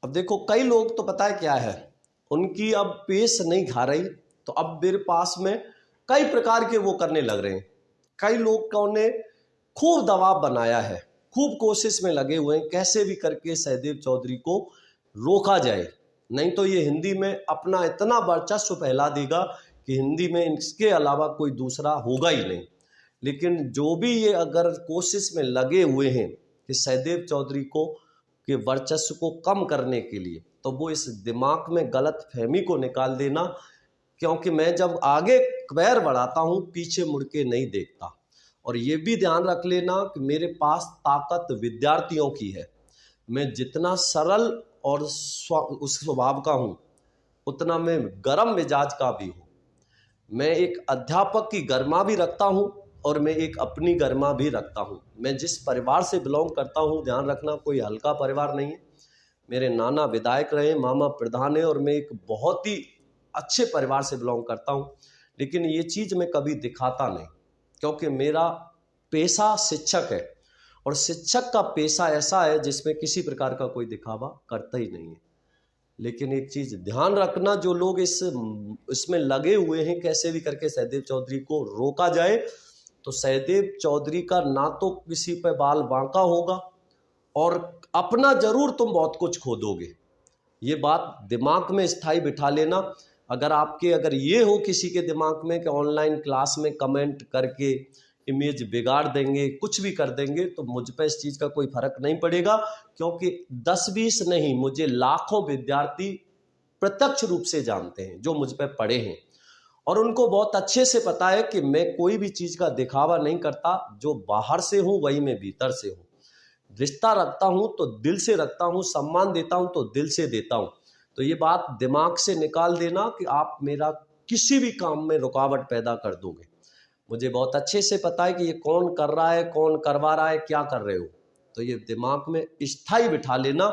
अब देखो कई लोग तो पता है क्या है, उनकी अब पेस नहीं खा रही, तो अब मेरे पास में कई प्रकार के वो करने लग रहे हैं। कई लोग ने खूब दबाव बनाया है, खूब कोशिश में लगे हुए हैं कैसे भी करके सहदेव चौधरी को रोका जाए, नहीं तो ये हिंदी में अपना इतना वर्चस्व फैला देगा कि हिंदी में इसके अलावा कोई दूसरा होगा ही नहीं। लेकिन जो भी ये अगर कोशिश में लगे हुए हैं कि सहदेव चौधरी को के वर्चस्व को कम करने के लिए, तो वो इस दिमाग में गलत फहमी को निकाल देना, क्योंकि मैं जब आगे पैर बढ़ाता हूँ पीछे मुड़ के नहीं देखता। और ये भी ध्यान रख लेना कि मेरे पास ताकत विद्यार्थियों की है। मैं जितना सरल और उस स्वभाव का हूँ, उतना मैं गर्म मिजाज का भी हूँ। मैं एक अध्यापक की गरिमा भी रखता हूँ और मैं एक अपनी गरिमा भी रखता हूँ। मैं जिस परिवार से बिलोंग करता हूँ, ध्यान रखना कोई हल्का परिवार नहीं है। मेरे नाना विधायक रहे, मामा प्रधान है, और मैं एक बहुत ही अच्छे परिवार से बिलोंग करता हूँ। लेकिन ये चीज़ मैं कभी दिखाता नहीं, क्योंकि मेरा पेशा शिक्षक है, और शिक्षक का पेशा ऐसा है जिसमें किसी प्रकार का कोई दिखावा करता ही नहीं है। लेकिन एक चीज ध्यान रखना, जो लोग इसमें लगे हुए हैं कैसे भी करके सहदेव चौधरी को रोका जाए, तो सहदेव चौधरी का ना तो किसी पे बाल बांका होगा, और अपना जरूर तुम बहुत कुछ खो दोगे। ये बात दिमाग में स्थायी बिठा लेना। अगर ये हो किसी के दिमाग में कि ऑनलाइन क्लास में कमेंट करके इमेज बिगाड़ देंगे, कुछ भी कर देंगे, तो मुझ पर इस चीज़ का कोई फर्क नहीं पड़ेगा, क्योंकि 10-20 नहीं, मुझे लाखों विद्यार्थी प्रत्यक्ष रूप से जानते हैं जो मुझ पर पढ़े हैं, और उनको बहुत अच्छे से पता है कि मैं कोई भी चीज़ का दिखावा नहीं करता। जो बाहर से हूँ वही मैं भीतर से हूँ। रिश्ता रखता हूँ तो दिल से रखता हूँ, सम्मान देता हूँ तो दिल से देता हूँ। तो ये बात दिमाग से निकाल देना कि आप मेरा किसी भी काम में रुकावट पैदा कर दोगे। मुझे बहुत अच्छे से पता है कि ये कौन कर रहा है, कौन करवा रहा है, क्या कर रहे हो। तो ये दिमाग में स्थायी बिठा लेना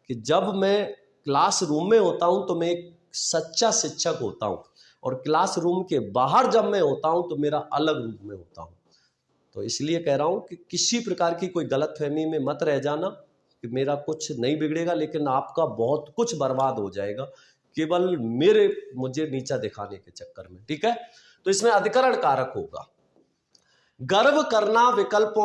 कि जब मैं क्लासरूम में होता हूँ तो मैं एक सच्चा शिक्षक होता हूँ, और क्लासरूम के बाहर जब मैं होता हूँ तो मेरा अलग रूप में होता हूँ। तो इसलिए कह रहा हूँ कि किसी प्रकार की कोई गलतफहमी में मत रह जाना कि मेरा कुछ नहीं बिगड़ेगा, लेकिन आपका बहुत कुछ बर्बाद हो जाएगा केवल मुझे नीचा दिखाने के चक्कर में। ठीक है, तो इसमें अधिकरण कारक होगा। गर्व करना विकल्पों